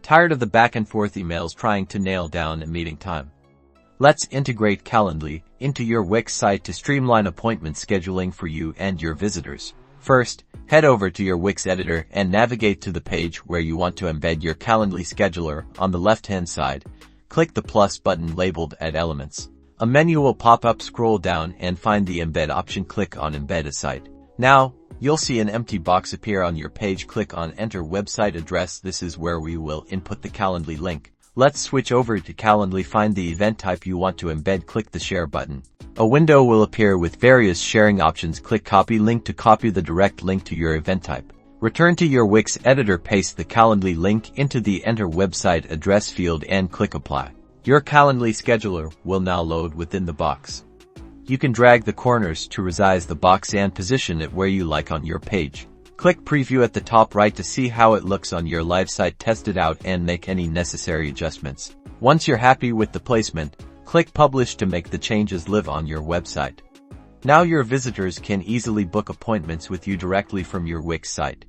Tired of the back and forth emails trying to nail down a meeting time? Let's integrate Calendly into your Wix site to streamline appointment scheduling for you and your visitors. First, head over to your Wix editor and navigate to the page where you want to embed your Calendly scheduler. On the left-hand side, click the plus button labeled Add Elements. A menu will pop up. Scroll down and find the Embed option. Click on Embed a Site. Now, you'll see an empty box appear on your page. Click on Enter Website Address. This is where we will input the Calendly link. Let's switch over to Calendly. Find the event type you want to embed. Click the Share button. A window will appear with various sharing options. Click Copy Link to copy the direct link to your event type. Return to your Wix editor. Paste the Calendly link into the Enter Website Address field and click Apply. Your Calendly scheduler will now load within the box. You can drag the corners to resize the box and position it where you like on your page. Click Preview at the top right to see how it looks on your live site. Test it out and make any necessary adjustments. Once you're happy with the placement, click Publish to make the changes live on your website. Now your visitors can easily book appointments with you directly from your Wix site.